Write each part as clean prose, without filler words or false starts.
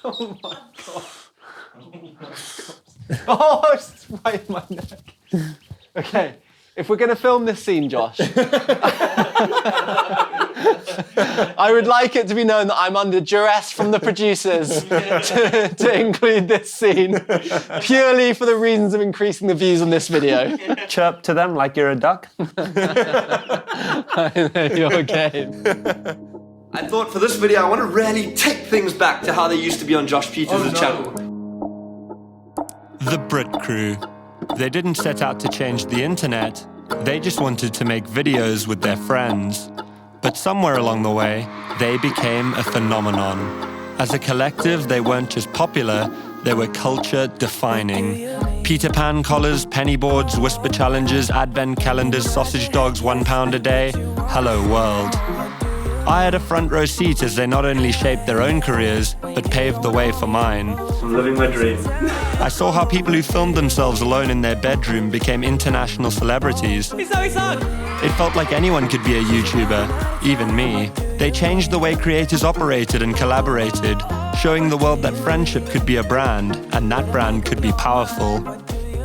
Oh my god. Oh, it's right in my neck. Okay, if we're going to film this scene, Josh, I would like it to be known that I'm under duress from the producers to include this scene, purely for the reasons of increasing the views on this video. Chirp to them like you're a duck. I know your game. I thought for this video I want to really take things back to how they used to be on Josh Pieters' channel. The Brit Crew. They didn't set out to change the internet, they just wanted to make videos with their friends. But somewhere along the way, they became a phenomenon. As a collective, they weren't just popular, they were culture-defining. Peter Pan collars, penny boards, whisper challenges, advent calendars, sausage dogs, £1 a day. Hello world. I had a front row seat as they not only shaped their own careers, but paved the way for mine. I'm living my dream. I saw how people who filmed themselves alone in their bedroom became international celebrities. It felt like anyone could be a YouTuber, even me. They changed the way creators operated and collaborated, showing the world that friendship could be a brand, and that brand could be powerful.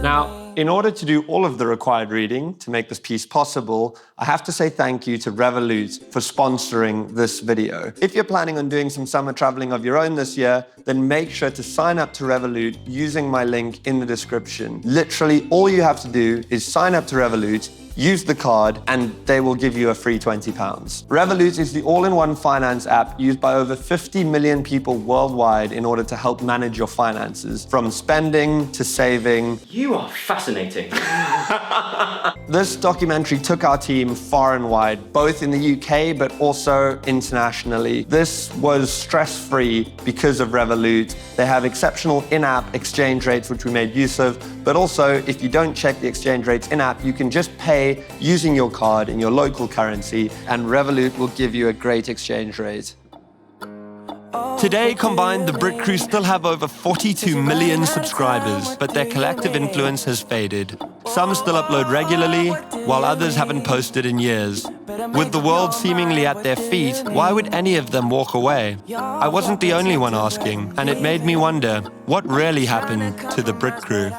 Now, in order to do all of the required reading to make this piece possible, I have to say thank you to Revolut for sponsoring this video. If you're planning on doing some summer traveling of your own this year, then make sure to sign up to Revolut using my link in the description. Literally, all you have to do is sign up to Revolut, use the card, and they will give you a free £20. Revolut is the all-in-one finance app used by over 50 million people worldwide in order to help manage your finances, from spending to saving. You are fascinating. This documentary took our team far and wide, both in the UK but also internationally. This was stress-free because of Revolut. They have exceptional in-app exchange rates, which we made use of, but also if you don't check the exchange rates in-app, you can just pay using your card in your local currency, and Revolut will give you a great exchange rate. Today, combined, the Brit Crew still have over 42 million subscribers, but their collective influence has faded. Some still upload regularly, while others haven't posted in years. With the world seemingly at their feet, why would any of them walk away? I wasn't the only one asking, and it made me wonder, what really happened to the Brit Crew?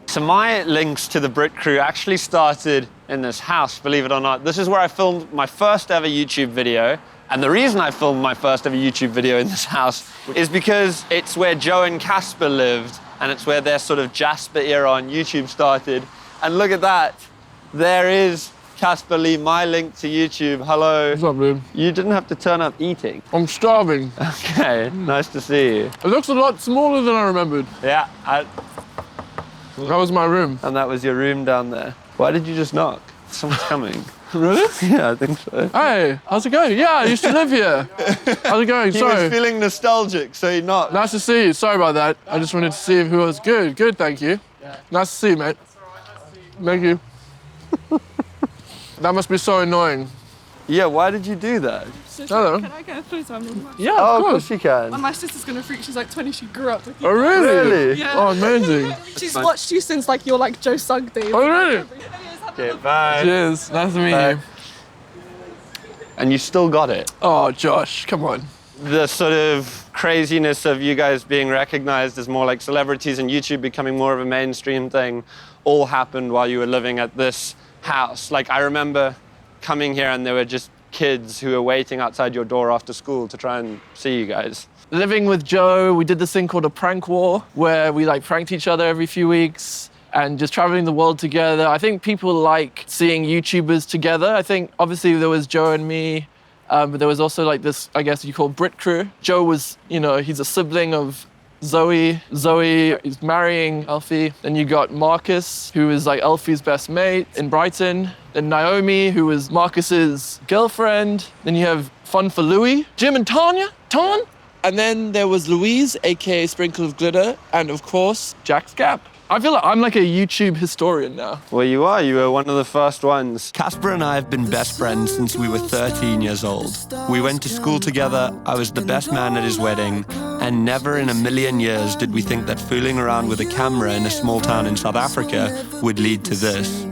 So my links to the Brit Crew actually started in this house, believe it or not. This is where I filmed my first ever YouTube video. And the reason I filmed my first ever YouTube video in this house is because it's where Joe and Casper lived, and it's where their sort of Jasper era on YouTube started. And look at that. There is Casper Lee, my link to YouTube. Hello. What's up, dude? You didn't have to turn up eating. I'm starving. Okay, nice to see you. It looks a lot smaller than I remembered. Yeah, That was my room. and that was your room down there. Why did you just knock? Someone's coming. Really? Yeah, I think so. Hey, how's it going? Yeah, I used to live here. How's it going? He Sorry. was feeling nostalgic, so he knocked. Nice to see you. Sorry about that. I just wanted to see who was good. Good, thank you. Nice to see you, mate. Thank you. That must be so annoying. Yeah, why did you do that? Hello. Can I get a photo of me? Yeah, Oh, of course. you can. And my sister's gonna freak. She's like 20. She grew up with you. Oh, really? Really? Yeah. Oh, amazing. She's watched you since like you're like Joe Sugg days. Oh, really? Okay, bye. Cheers. Nice to meet Bye. you. And you still got it. Oh, Josh, come on. The sort of craziness of you guys being recognized as more like celebrities and YouTube becoming more of a mainstream thing all happened while you were living at this house. Like, I remember coming here and there were just kids who were waiting outside your door after school to try and see you guys. Living with Joe, we did this thing called a prank war, where we like pranked each other every few weeks and just traveling the world together. I think people like seeing YouTubers together. I think obviously there was Joe and me, but there was also like this, I guess you call Brit Crew. Joe was, you know, he's a sibling of Zoe. Zoe is marrying Alfie. Then you got Marcus, who is like Alfie's best mate in Brighton. Then Naomi, who is Marcus's girlfriend. Then you have Fun for Louie, Jim and Tanya, Ton. And then there was Louise, AKA Sprinkle of Glitter. And of course, Jack's Gap. I feel like I'm like a YouTube historian now. Well, you are. You were one of the first ones. Casper and I have been best friends since we were 13 years old. We went to school together, I was the best man at his wedding, and never in a million years did we think that fooling around with a camera in a small town in South Africa would lead to this.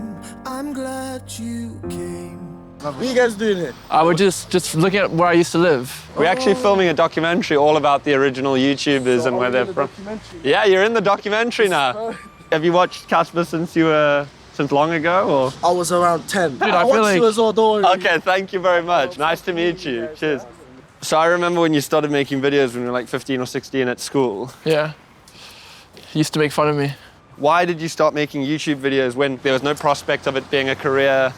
I What are you guys doing here? We're just looking at where I used to live. We're actually filming a documentary all about the original YouTubers and where they're from. Yeah, you're in the documentary now. Have you watched Casper since long ago, or? I was around 10. Dude, I feel watched like... you as well, don't worry. Okay, thank you very much. Nice to meet you. Cheers. So I remember when you started making videos when you were like 15 or 16 at school. Yeah. He used to make fun of me. Why did you start making YouTube videos when there was no prospect of it being a career?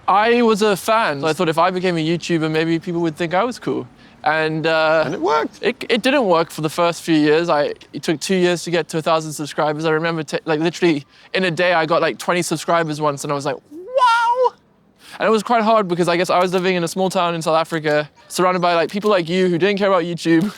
I was a fan. I thought if I became a YouTuber, maybe people would think I was cool. And it worked. It didn't work for the first few years. It took 2 years to get to 1,000 subscribers. I remember like literally in a day, I got like 20 subscribers once and I was like, wow. And it was quite hard because I guess I was living in a small town in South Africa, surrounded by like people like you who didn't care about YouTube.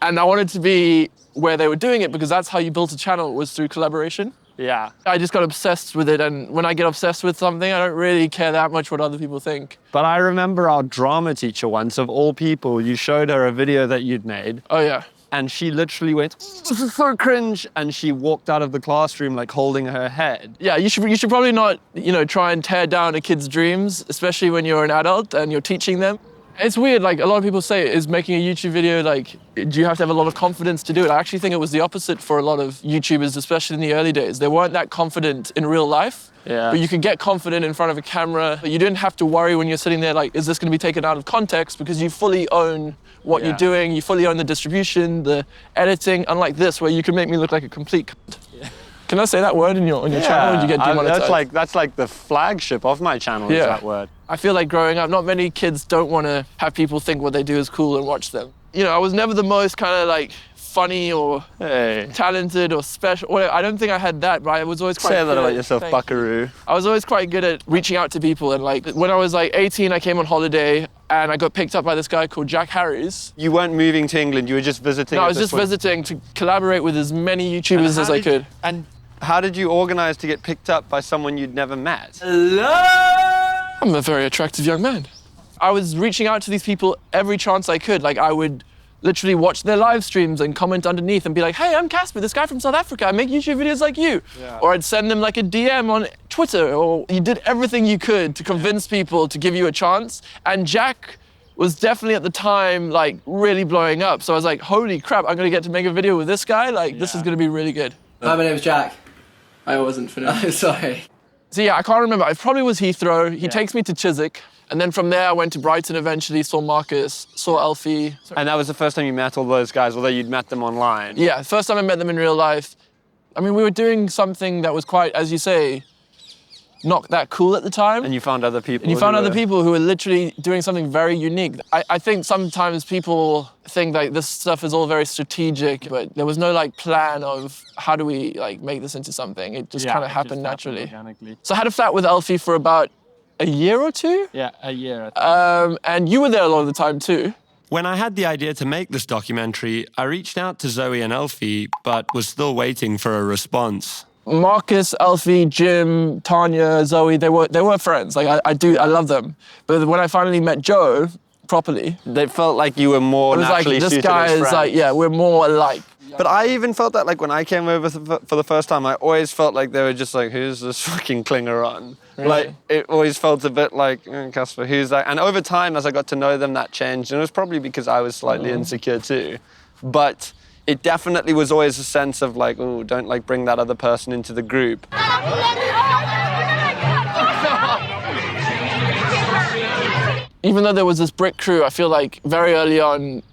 And I wanted to be where they were doing it because that's how you built a channel, was through collaboration. Yeah. I just got obsessed with it, and when I get obsessed with something, I don't really care that much what other people think. But I remember our drama teacher once, of all people, you showed her a video that you'd made. Oh yeah. And she literally went, this is so cringe, and she walked out of the classroom like holding her head. Yeah, you should probably not, try and tear down a kid's dreams, especially when you're an adult and you're teaching them. It's weird, like a lot of people say, is making a YouTube video, like, do you have to have a lot of confidence to do it? I actually think it was the opposite for a lot of YouTubers, especially in the early days. They weren't that confident in real life, but you could get confident in front of a camera. You didn't have to worry when you're sitting there, like, is this gonna be taken out of context? Because you fully own what you're doing, you fully own the distribution, the editing, unlike this, where you can make me look like a complete cunt. Can I say that word on your channel? Or you get demonetized? That's like the flagship of my channel, is that word. I feel like growing up, not many kids don't want to have people think what they do is cool and watch them. I was never the most kind of like funny or talented or special. Well, I don't think I had that, but I was always quite Say good that about yourself, buckaroo. I was always quite good at reaching out to people, and like when I was like 18, I came on holiday and I got picked up by this guy called Harries. You weren't moving to England, you were just visiting? No, I was just visiting to collaborate with as many YouTubers as I could. And how did you organize to get picked up by someone you'd never met? Hello! I'm a very attractive young man. I was reaching out to these people every chance I could. Like I would literally watch their live streams and comment underneath and be like, hey, I'm Casper, this guy from South Africa. I make YouTube videos like you. Yeah. Or I'd send them like a DM on Twitter, or you did everything you could to convince people to give you a chance. And Jack was definitely at the time like really blowing up. So I was like, holy crap, I'm gonna get to make a video with this guy. Like this is gonna be really good. Hi, my name's Jack. I wasn't finished. Sorry. So yeah, I can't remember. It probably was Heathrow. He takes me to Chiswick. And then from there, I went to Brighton eventually, saw Marcus, saw Alfie. And that was the first time you met all those guys, although you'd met them online? Yeah, first time I met them in real life. I mean, we were doing something that was quite, as you say, not that cool at the time. And you found other people. And you found other people who were literally doing something very unique. I think sometimes people think like this stuff is all very strategic, but there was no like plan of how do we like make this into something. It just kind of happened naturally. So I had a flat with Alfie for about a year or two. Yeah, a year. I think. And you were there a lot of the time too. When I had the idea to make this documentary, I reached out to Zoe and Alfie, but was still waiting for a response. Marcus, Alfie, Jim, Tanya, Zoe, they were friends. Like I love them. But when I finally met Joe properly, they felt like you were more naturally suited as friends. This guy is like, yeah, we're more alike. But I even felt that like when I came over for the first time, I always felt like they were just like, who's this fucking clinger on? Really? Like it always felt a bit like, Casper, who's that? And over time, as I got to know them, that changed. And it was probably because I was slightly insecure too. But it definitely was always a sense of like, oh, don't like bring that other person into the group. Even though there was this Brit Crew, I feel like very early on,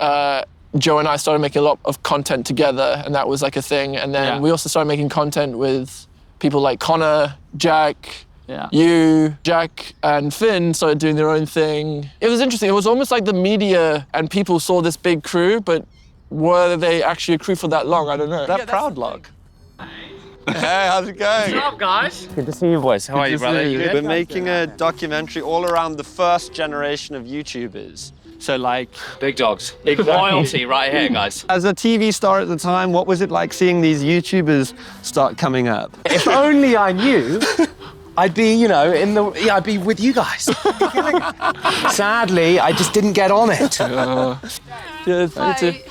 Joe and I started making a lot of content together, and that was like a thing. And then we also started making content with people like Connor, Jack, you, Jack, and Finn started doing their own thing. It was interesting. It was almost like the media and people saw this big crew, but were they actually a crew for that long? I don't know. That proud log. Hey, how's it going? What's up, guys? Good to see you, boys. How are you, brother? We're making a documentary all around the first generation of YouTubers. So like... Big dogs. Big royalty right here, guys. As a TV star at the time, what was it like seeing these YouTubers start coming up? If only I knew, I'd be, I'd be with you guys. Sadly, I just didn't get on it.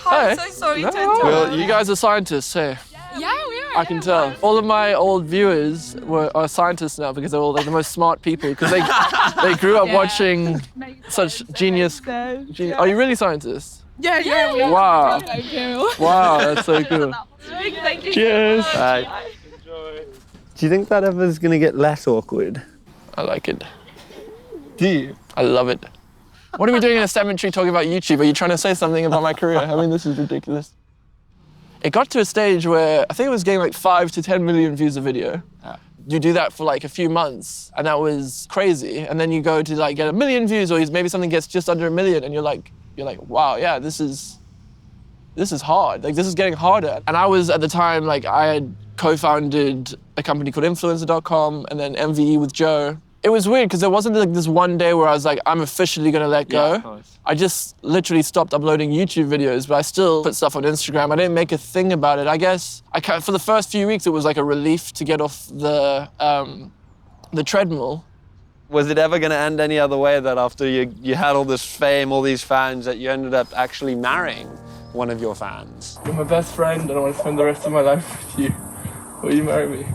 Hi, so sorry to interrupt. Well, you guys are scientists, hey? Yeah, we are I can tell. All of my old viewers are scientists now because they're all like the most smart people because they grew up watching such genius. Are you really scientists? Yeah. Wow. Thank you. Wow, that's so cool. Thank you. Cheers. Do you think that ever is going to get less awkward? I like it. Do you? I love it. What are we doing in a cemetery talking about YouTube? Are you trying to say something about my career? I mean, this is ridiculous. It got to a stage where I think it was getting like 5 to 10 million views a video. You do that for like a few months, and that was crazy. And then you go to like get 1 million views, or maybe something gets just under 1 million, and you're like, wow, yeah, this is hard. Like, this is getting harder. And I was at the time like I had co-founded a company called Influencer.com, and then MVE with Joe. It was weird because there wasn't like this one day where I was like, I'm officially gonna let go. of course. I just literally stopped uploading YouTube videos, but I still put stuff on Instagram. I didn't make a thing about it. I guess for the first few weeks, it was like a relief to get off the treadmill. Was it ever going to end any other way that after you had all this fame, all these fans, that you ended up actually marrying one of your fans? You're my best friend, and I want to spend the rest of my life with you. Will you marry me?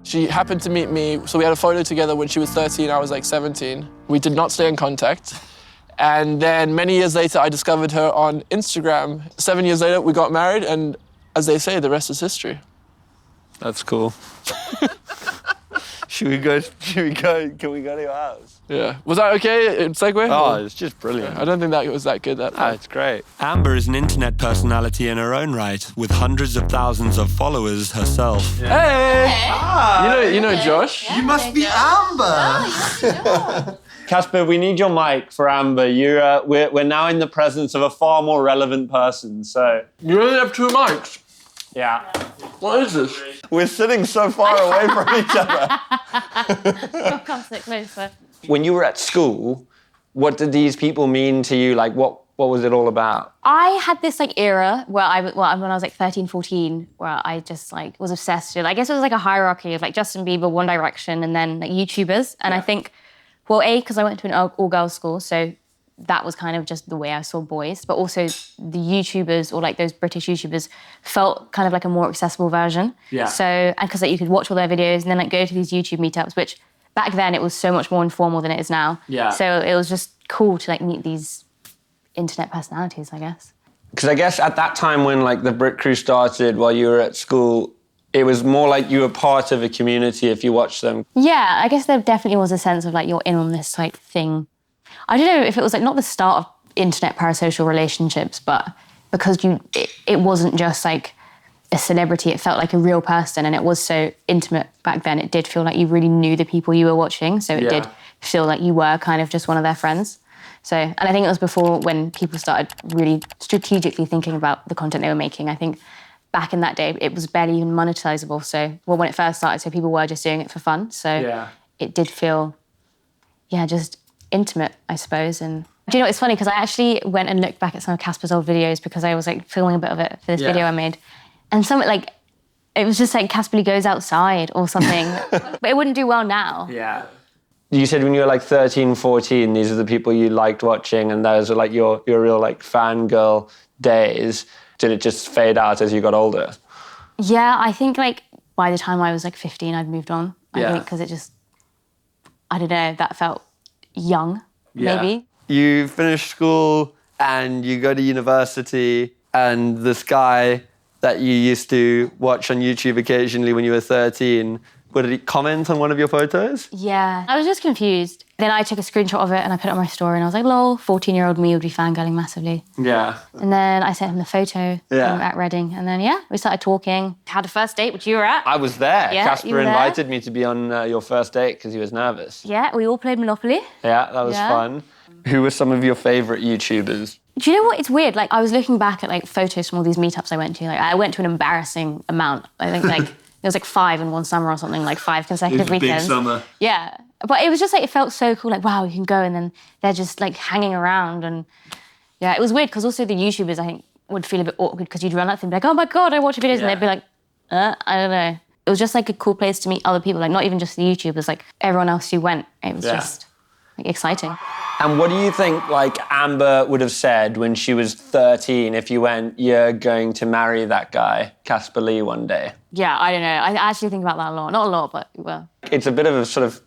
She happened to meet me, so we had a photo together when she was 13, I was like 17. We did not stay in contact. And then many years later, I discovered her on Instagram. 7 years later, we got married, and as they say, the rest is history. That's cool. Should we go? Can we go to your house? Yeah. Was that okay? Segue? Oh, it's just brilliant. I don't think that was that good, that Oh, part. it's great. Amber is an internet personality in her own right, with hundreds of thousands of followers herself. Hey! You know Josh? You must be Amber! Casper, we need your mic for Amber. We're now in the presence of a far more relevant person, so... You only have 2 mics. Yeah. What is this? We're sitting so far away from each other. Come sit closer. When you were at school, what did these people mean to you? Like, what was it all about? I had this like era where when I was like 13, 14, where I just like was obsessed with, I guess it was like a hierarchy of like Justin Bieber, One Direction, and then like YouTubers. And I think, well, because I went to an all-girls school, so that was kind of just the way I saw boys, but also the YouTubers, or like those British YouTubers, felt kind of like a more accessible version. Yeah. So, and because like you could watch all their videos and then like go to these YouTube meetups, which back then it was so much more informal than it is now. Yeah. So it was just cool to like meet these internet personalities, I guess. Because I guess at that time when like the Brit Crew started while you were at school, it was more like you were part of a community if you watched them. Yeah, I guess there definitely was a sense of like you're in on this like thing. I don't know if it was like not the start of internet parasocial relationships, but because it wasn't just like a celebrity, it felt like a real person, and it was so intimate back then. It did feel like you really knew the people you were watching, so it did feel like you were kind of just one of their friends. So, and I think it was before when people started really strategically thinking about the content they were making. I think back in that day, it was barely even monetizable. So, well, when it first started, so people were just doing it for fun. So it did feel, just intimate, I suppose. And do you know, it's funny because I actually went and looked back at some of Casper's old videos because I was like filming a bit of it for this video I made. And some like, it was just like Casper Lee goes outside or something, but it wouldn't do well now. Yeah. You said when you were like 13, 14, these are the people you liked watching, and those were like your real like fangirl days. Did it just fade out as you got older? Yeah, I think like by the time I was like 15, I'd moved on. I think because it just, I don't know, that felt young, maybe. You finish school and you go to university, and this guy that you used to watch on YouTube occasionally when you were 13, did he comment on one of your photos? Yeah, I was just confused. Then I took a screenshot of it and I put it on my story, and I was like, lol, 14-year-old me would be fangirling massively. Yeah. And then I sent him the photo at Reading, and then we started talking. Had a first date, which you were at. I was there. Yeah, Casper invited me to be on your first date because he was nervous. Yeah, we all played Monopoly. Yeah, that was fun. Who were some of your favourite YouTubers? Do you know what? It's weird. Like, I was looking back at like photos from all these meetups I went to. Like, I went to an embarrassing amount. I think like there was like 5 in one summer or something, like 5 consecutive weekends. Big summer. Yeah, but it was just like it felt so cool. Like, wow, you can go, and then they're just like hanging around, and it was weird because also the YouTubers I think would feel a bit awkward because you'd run up to them and be like, oh my god, I watch your videos, and they'd be like, I don't know. It was just like a cool place to meet other people, like not even just the YouTubers, like everyone else who went. It was just. like, exciting. And what do you think, like, Amber would have said when she was 13 if you went, you're going to marry that guy, Casper Lee, one day? Yeah, I don't know. I actually think about that a lot. Not a lot, but well. It's a bit of a sort of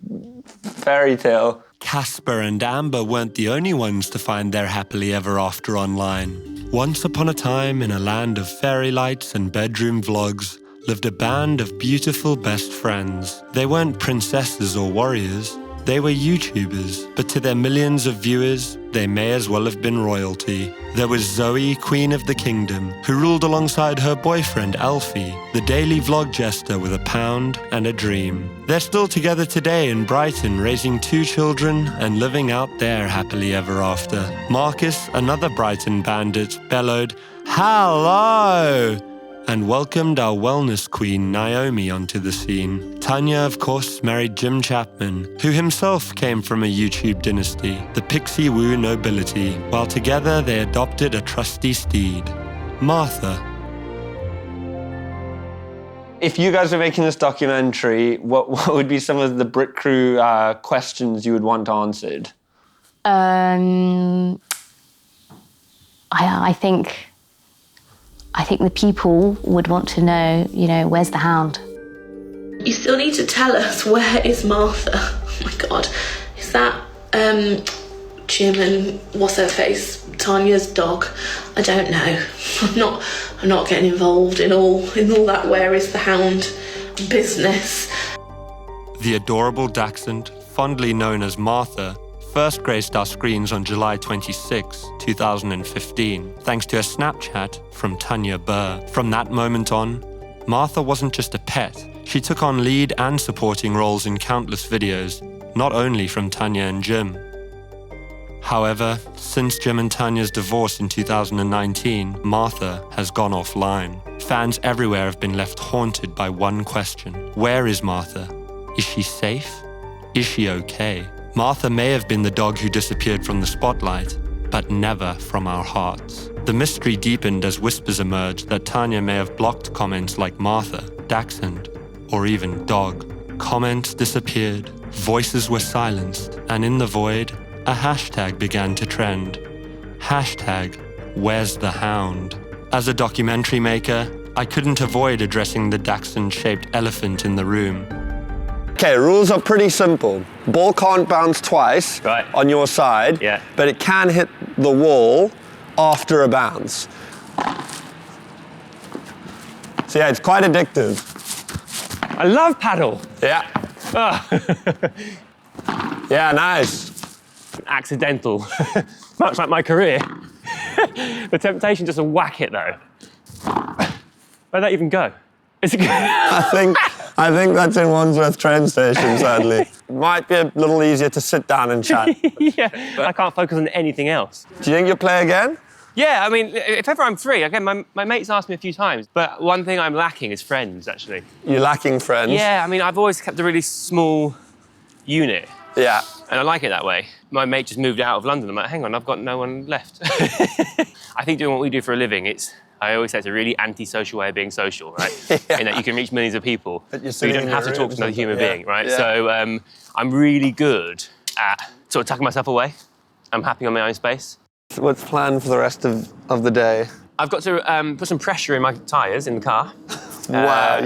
fairy tale. Casper and Amber weren't the only ones to find their happily ever after online. Once upon a time, in a land of fairy lights and bedroom vlogs, lived a band of beautiful best friends. They weren't princesses or warriors. They were YouTubers, but to their millions of viewers, they may as well have been royalty. There was Zoe, Queen of the Kingdom, who ruled alongside her boyfriend Alfie, the daily vlog jester with a pound and a dream. They're still together today in Brighton, raising 2 children and living out their happily ever after. Marcus, another Brighton bandit, bellowed, "Hello!" and welcomed our wellness queen Naomi onto the scene. Tanya, of course, married Jim Chapman, who himself came from a YouTube dynasty, the Pixie Woo nobility. While together they adopted a trusty steed, Martha. If you guys are making this documentary, what would be some of the Brit Crew questions you would want answered? I think the people would want to know, you know, where's the hound? You still need to tell us, where is Martha? Oh my God. Is that Jim and what's her face? Tanya's dog? I don't know. I'm not getting involved in all that where is the hound business. The adorable dachshund, fondly known as Martha, first graced our screens on July 26, 2015, thanks to a Snapchat from Tanya Burr. From that moment on, Martha wasn't just a pet. She took on lead and supporting roles in countless videos, not only from Tanya and Jim. However, since Jim and Tanya's divorce in 2019, Martha has gone offline. Fans everywhere have been left haunted by one question. Where is Martha? Is she safe? Is she okay? Martha may have been the dog who disappeared from the spotlight, but never from our hearts. The mystery deepened as whispers emerged that Tanya may have blocked comments like Martha, Dachshund, or even dog. Comments disappeared, voices were silenced, and in the void, a hashtag began to trend. Hashtag, where's the hound? As a documentary maker, I couldn't avoid addressing the dachshund-shaped elephant in the room. Okay, rules are pretty simple. Ball can't bounce twice on your side, but it can hit the wall after a bounce. So yeah, it's quite addictive. I love paddle. Yeah. Yeah, nice. Accidental, much like my career. The temptation just to whack it though. Where'd that even go? Is it I think that's in Wandsworth train station, sadly. Might be a little easier to sit down and chat. Yeah, I can't focus on anything else. Do you think you'll play again? Yeah, I mean, if ever I'm free, again, my mates asked me a few times, but one thing I'm lacking is friends, actually. You're lacking friends? Yeah, I mean, I've always kept a really small unit. Yeah. And I like it that way. My mate just moved out of London. I'm like, hang on, I've got no one left. I think doing what we do for a living, I always say it's a really antisocial way of being social, right? In that you can reach millions of people, but you don't have to talk to another human being, right? Yeah. So I'm really good at sort of tucking myself away. I'm happy on my own space. What's planned for the rest of the day? I've got to put some pressure in my tyres in the car. Wow,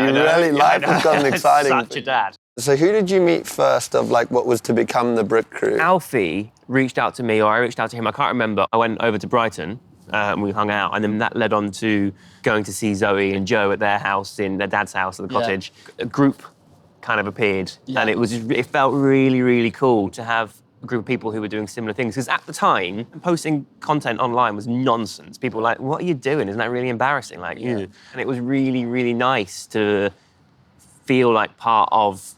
life has gotten exciting. Such a dad. So who did you meet first of like what was to become the Brit Crew? Alfie reached out to me, or I reached out to him, I can't remember. I went over to Brighton and we hung out, and then that led on to going to see Zoe and Joe at their house, in their dad's house at the cottage. A group kind of appeared, and it felt really, really cool to have a group of people who were doing similar things. Because at the time, posting content online was nonsense. People were like, what are you doing? Isn't that really embarrassing? Like, and it was really, really nice to feel like part of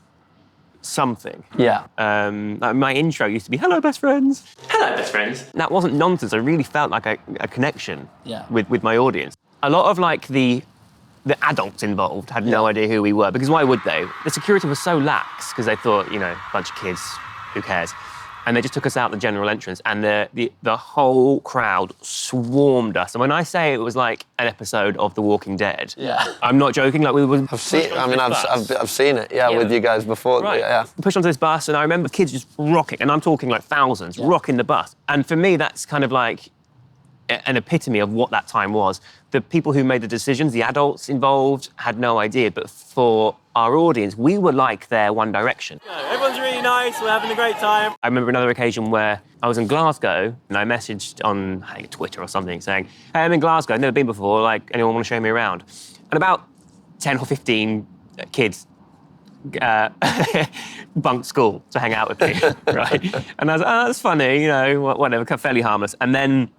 something. Yeah. Like my intro used to be, hello, best friends. Hello, best friends. That wasn't nonsense. I really felt like a connection with my audience. A lot of like the adults involved had no idea who we were, because why would they? The security was so lax, because they thought, you know, a bunch of kids, who cares? And they just took us out the general entrance, and the whole crowd swarmed us. And when I say it was like an episode of The Walking Dead, I'm not joking. Like we were. I've seen it, with you guys before. Right. Yeah. Pushed onto this bus, and I remember kids just rocking, and I'm talking like thousands, rocking the bus. And for me, that's kind of like an epitome of what that time was. The people who made the decisions, the adults involved, had no idea. But for our audience, we were like their One Direction. Everyone's really nice, we're having a great time. I remember another occasion where I was in Glasgow, and I messaged on Twitter or something saying, hey, I'm in Glasgow, I've never been before, like, anyone want to show me around? And about 10 or 15 kids bunked school to hang out with me, right? And I was like, oh, that's funny, you know, whatever, fairly harmless. And then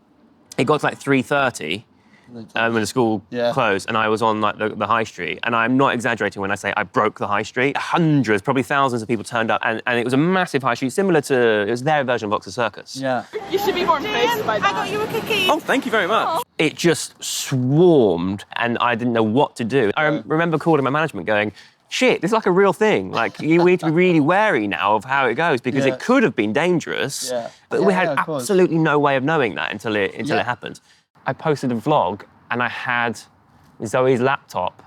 it got to like 3:30 when the school closed, and I was on like the high street. And I'm not exaggerating when I say I broke the high street. Hundreds, probably thousands of people turned up, and it was a massive high street, similar to, it was their version of Oxford Circus. Yeah. You should be more faced by that. I got you a cookie. Oh, thank you very much. It just swarmed, and I didn't know what to do. I remember calling my management going, shit, this is like a real thing. Like, we need to be really wary now of how it goes, because it could have been dangerous, but we had absolutely no way of knowing that until it happened. I posted a vlog, and I had Zoe's laptop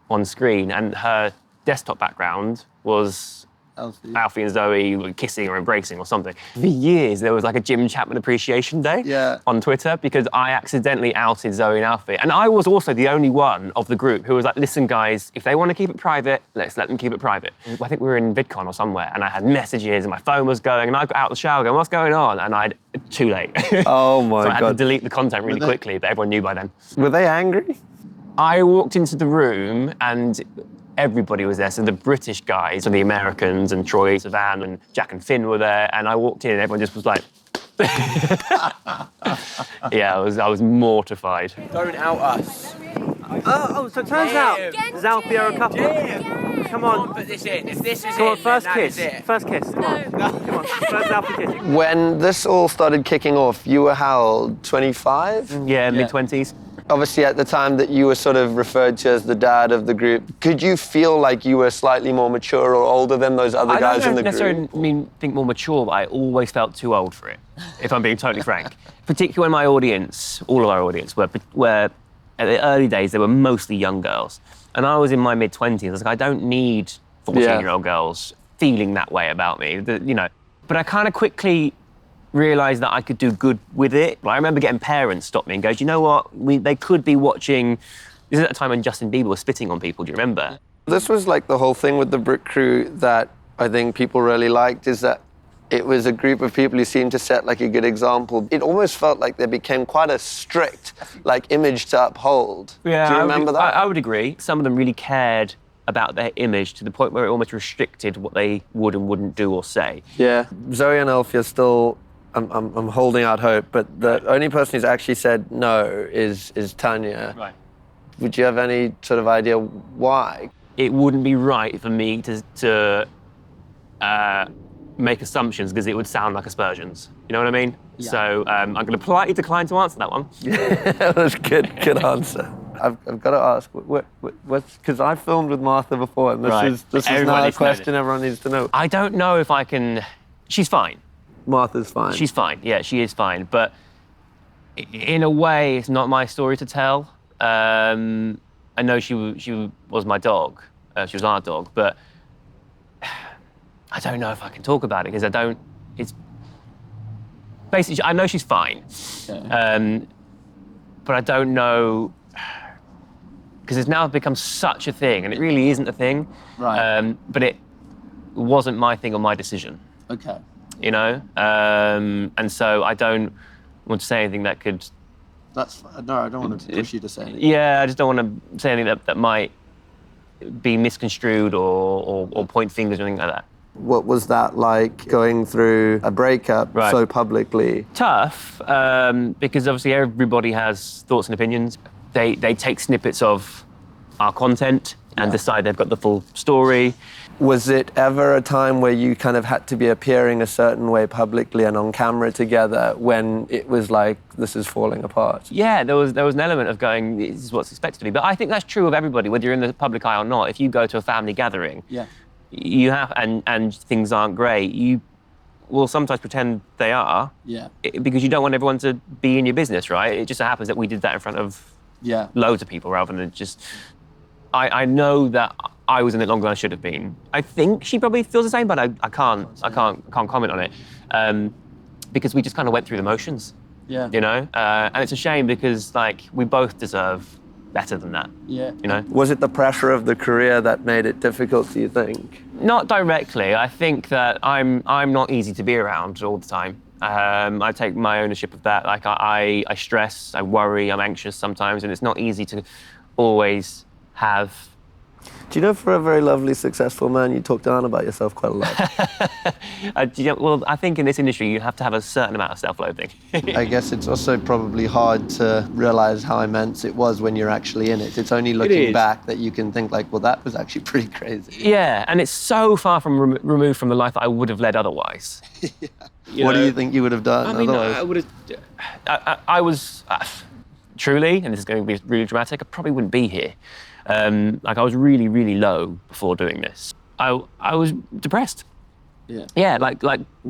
on screen, and her desktop background was Alfie and Zoe kissing or embracing or something. For years, there was like a Jim Chapman Appreciation Day on Twitter, because I accidentally outed Zoe and Alfie. And I was also the only one of the group who was like, listen, guys, if they want to keep it private, let's let them keep it private. I think we were in VidCon or somewhere, and I had messages, and my phone was going, and I got out of the shower going, what's going on? And too late. Oh my God. So I had to delete the content really quickly, but everyone knew by then. Were they angry? I walked into the room, and everybody was there. So the British guys and the Americans and Troy Sivan and Jack and Finn were there. And I walked in and everyone just was like, I was mortified. Don't out us. So it turns out Zalfie are a couple. Come on. Put this in. If this is Come on, it, first then kiss. that is it. First kiss. Come on. Come on. First Zalfie kiss. When this all started kicking off, you were how old? 25? Yeah, mid-20s. Obviously, at the time that you were sort of referred to as the dad of the group, could you feel like you were slightly more mature or older than those other guys in the group? I don't necessarily think more mature, but I always felt too old for it, if I'm being totally frank. Particularly when my audience, all of our audience, were at the early days, they were mostly young girls. And I was in my mid-20s. I was like, I don't need 14-year-old girls feeling that way about me, you know. But I kind of quickly realised that I could do good with it. I remember getting parents stop me and go, do you know what? They could be watching... This is at the time when Justin Bieber was spitting on people, do you remember? This was like the whole thing with the Brit Crew that I think people really liked, is that it was a group of people who seemed to set like a good example. It almost felt like they became quite a strict like image to uphold. Yeah, do you remember that? I would agree. Some of them really cared about their image to the point where it almost restricted what they would and wouldn't do or say. Yeah, Zoe and Alfie are still... I'm holding out hope, but the only person who's actually said no is Tanya. Right. Would you have any sort of idea why? It wouldn't be right for me to make assumptions, because it would sound like aspersions. You know what I mean? Yeah. So I'm going to politely decline to answer that one. Yeah, that's good answer. I've got to ask, because I filmed with Martha before, and this is now a question everyone needs to know. I don't know if I can... She's fine. Martha's fine. She's fine, yeah, she is fine. But in a way, it's not my story to tell. I know she was my dog. She was our dog, but I don't know if I can talk about it, because I don't... It's... Basically, I know she's fine. Okay. But I don't know... Because it's now become such a thing, and it really isn't a thing. Right. But it wasn't my thing or my decision. Okay. You know? And so I don't want to say anything that could... No, I don't want to push you to say anything. Yeah, I just don't want to say anything that might be misconstrued or point fingers or anything like that. What was that like, going through a breakup so publicly? Tough, because obviously everybody has thoughts and opinions. They take snippets of our content and decide they've got the full story. Was it ever a time where you kind of had to be appearing a certain way publicly and on camera together when it was like, this is falling apart? Yeah, there was an element of going, this is what's expected of me. But I think that's true of everybody, whether you're in the public eye or not. If you go to a family gathering, you have, and things aren't great, will sometimes pretend they are. Yeah. Because you don't want everyone to be in your business, right? It just so happens that we did that in front of loads of people rather than just... I know that I was in it longer than I should have been. I think she probably feels the same, but I can't comment on it. Because we just kind of went through the motions. Yeah. You know? And it's a shame because, like, we both deserve better than that. Yeah. You know? Was it the pressure of the career that made it difficult, do you think? Not directly. I think that I'm not easy to be around all the time. I take my ownership of that. Like, I stress, I worry, I'm anxious sometimes, and it's not easy to always have... Do you know, for a very lovely, successful man, you talk down about yourself quite a lot? Well, I think in this industry, you have to have a certain amount of self-loathing. I guess it's also probably hard to realize how immense it was when you're actually in it. It's only looking back that you can think like, well, that was actually pretty crazy. Yeah, and it's so far from removed from the life that I would have led otherwise. What do you think you would have done otherwise? I would have... I was... truly, and this is going to be really dramatic, I probably wouldn't be here. Like, I was really, really low before doing this. I was depressed. Yeah. Yeah, like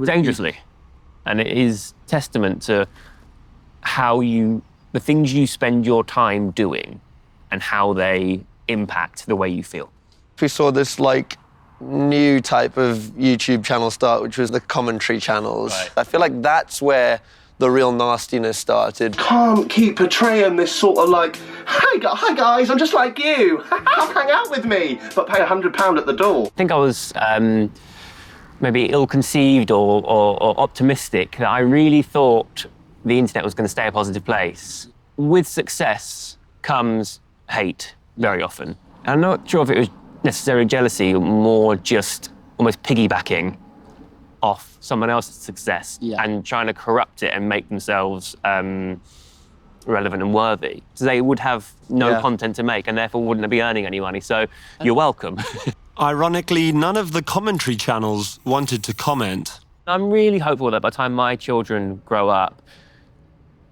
dangerously. And it is testament to how the things you spend your time doing and how they impact the way you feel. We saw this, like, new type of YouTube channel start, which was the commentary channels. Right. I feel like that's where the real nastiness started. Can't keep portraying this sort of like, hi guys, I'm just like you. Come hang out with me, but pay £100 at the door. I think I was maybe ill-conceived or optimistic that I really thought the internet was going to stay a positive place. With success comes hate very often. And I'm not sure if it was necessarily jealousy or more just almost piggybacking off someone else's success and trying to corrupt it and make themselves relevant and worthy. So they would have no content to make and therefore wouldn't be earning any money. So you're welcome. Ironically, none of the commentary channels wanted to comment. I'm really hopeful that by the time my children grow up,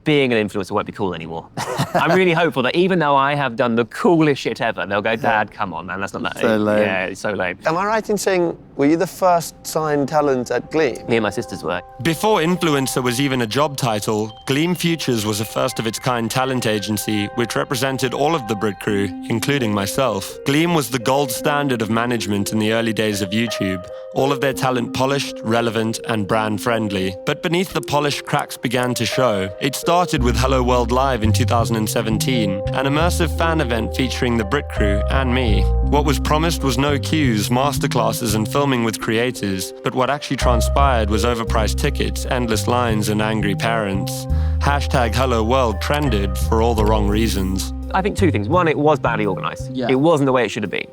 being an influencer won't be cool anymore. I'm really hopeful that even though I have done the coolest shit ever, they'll go, Dad, come on, man, that's not that. So lame. Yeah, it's so lame. Am I right in saying, were you the first signed talent at Gleam? Me and my sisters were. Before influencer was even a job title, Gleam Futures was a first-of-its-kind talent agency which represented all of the Brit Crew, including myself. Gleam was the gold standard of management in the early days of YouTube. All of their talent polished, relevant, and brand-friendly. But beneath the polish, cracks began to show. It started with Hello World Live in 2017, an immersive fan event featuring the Brit Crew and me. What was promised was no queues, masterclasses, and filming with creators, but what actually transpired was overpriced tickets, endless lines, and angry parents. Hashtag Hello World trended for all the wrong reasons. I think two things. One, it was badly organised. Yeah. It wasn't the way it should have been.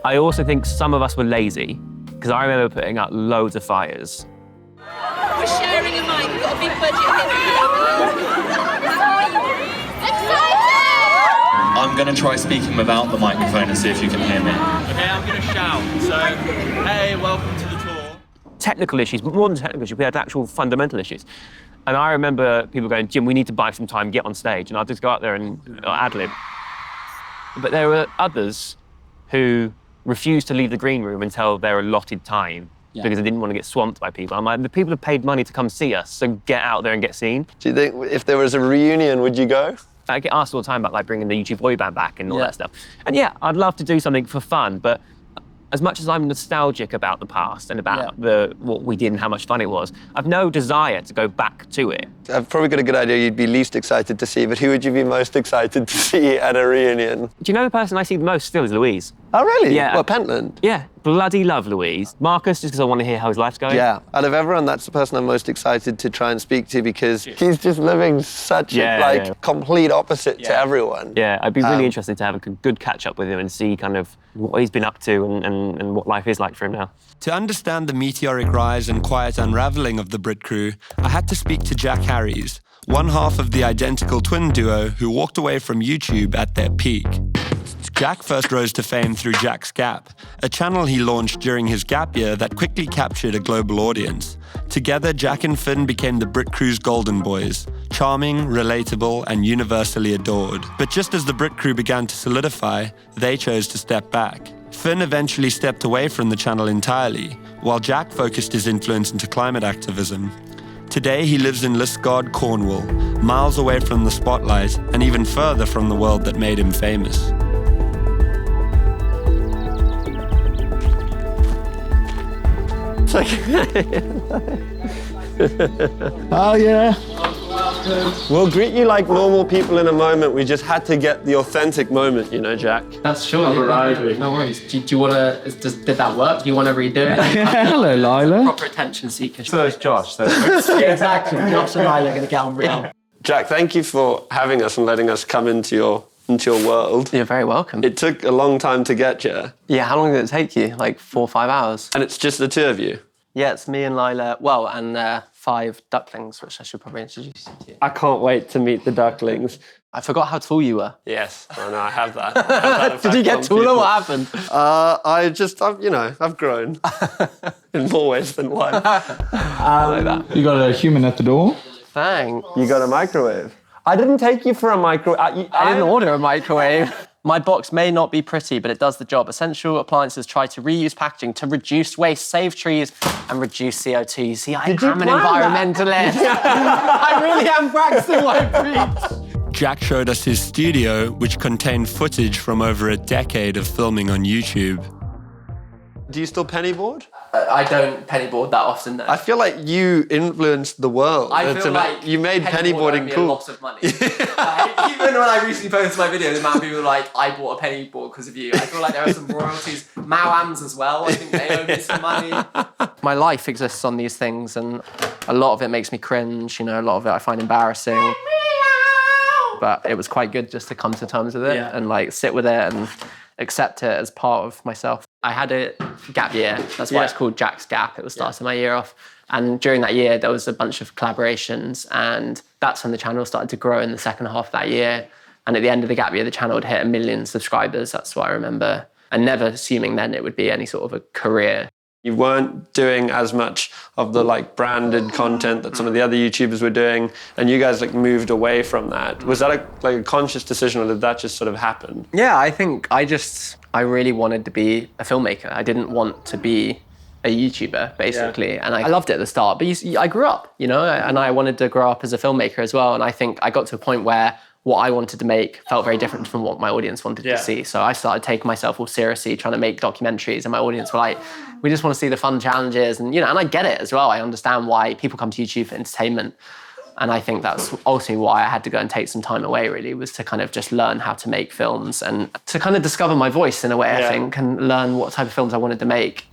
I also think some of us were lazy, because I remember putting out loads of fires. We're sharing a mic, we've got a big budget here. I'm going to try speaking without the microphone and see if you can hear me. Okay, I'm going to shout. So, hey, welcome to the tour. Technical issues, but more than technical issues, we had actual fundamental issues. And I remember people going, Jim, we need to buy some time, get on stage. And I'd just go out there and ad-lib. But there were others who refused to leave the green room until their allotted time because they didn't want to get swamped by people. I'm like, the people have paid money to come see us, so get out there and get seen. Do you think if there was a reunion, would you go? I get asked all the time about like bringing the YouTube boy band back and all that stuff. And yeah, I'd love to do something for fun, but as much as I'm nostalgic about the past and about what we did and how much fun it was, I've no desire to go back to it. I've probably got a good idea you'd be least excited to see, but who would you be most excited to see at a reunion? Do you know the person I see the most still is Louise? Oh, really? Yeah. What, Pentland? Yeah, bloody love Louise. Marcus, just because I want to hear how his life's going. Yeah, out of everyone, that's the person I'm most excited to try and speak to because he's just living such a complete opposite to everyone. Yeah, I'd be really interested to have a good catch-up with him and see kind of what he's been up to and what life is like for him now. To understand the meteoric rise and quiet unraveling of the Brit Crew, I had to speak to Jack Harries, one half of the identical twin duo who walked away from YouTube at their peak. Jack first rose to fame through Jack's Gap, a channel he launched during his gap year that quickly captured a global audience. Together, Jack and Finn became the Brit Crew's golden boys, charming, relatable, and universally adored. But just as the Brit Crew began to solidify, they chose to step back. Finn eventually stepped away from the channel entirely, while Jack focused his influence into climate activism. Today he lives in Liskeard, Cornwall, miles away from the spotlight and even further from the world that made him famous. Oh yeah. We'll greet you like normal people in a moment. We just had to get the authentic moment, you know, Jack. That's sure. No worries. Do you want to? Did that work? Do you want to redo it? Hello, Lila. Proper attention seeker. So it's Josh. So. Yeah, exactly. Josh and I are going to get on real. Jack, thank you for having us and letting us come into your world. You're very welcome. It took a long time to get you. Yeah, how long did it take you? Like 4 or 5 hours. And it's just the two of you? Yeah, it's me and Lila. Well, and 5 ducklings, which I should probably introduce you to. I can't wait to meet the ducklings. I forgot how tall you were. Yes, I know, I have that. Did you get taller? What happened? I've grown in more ways than one. Like that. You got a human at the door. Thanks. You got a microwave. I didn't take you for a microwave. I didn't order a microwave. My box may not be pretty, but it does the job. Essential appliances try to reuse packaging to reduce waste, save trees, and reduce CO2. You see, I am an environmentalist. I really am practicing what I preach. Jack showed us his studio, which contained footage from over a decade of filming on YouTube. Do you still pennyboard? I don't pennyboard that often, though. I feel like you influenced the world. I feel like you made pennyboarding cool. A lot of money. Even when I recently posted my video, the amount of people were like, I bought a pennyboard because of you. I feel like there are some royalties. Mao-Ams as well, I think they owe me some money. My life exists on these things, and a lot of it makes me cringe, you know, a lot of it I find embarrassing. But it was quite good just to come to terms with it and like sit with it and accept it as part of myself. I had a gap year. That's why it's called Jack's Gap. It was starting my year off. And during that year, there was a bunch of collaborations, and that's when the channel started to grow in the second half of that year. And at the end of the gap year, the channel had hit 1 million subscribers. That's what I remember. And never assuming then it would be any sort of a career. You weren't doing as much of the like branded content that some of the other YouTubers were doing, and you guys like moved away from that. Was that a conscious decision, or did that just sort of happen? Yeah, I think I really wanted to be a filmmaker. I didn't want to be a YouTuber, basically. Yeah. And I loved it at the start, but I grew up, you know, and I wanted to grow up as a filmmaker as well. And I think I got to a point where what I wanted to make felt very different from what my audience wanted to see. So I started taking myself all seriously, trying to make documentaries, and my audience were like, we just want to see the fun challenges. And, you know, and I get it as well. I understand why people come to YouTube for entertainment. And I think that's ultimately why I had to go and take some time away, really, was to kind of just learn how to make films and to kind of discover my voice in a way, I think, and learn what type of films I wanted to make.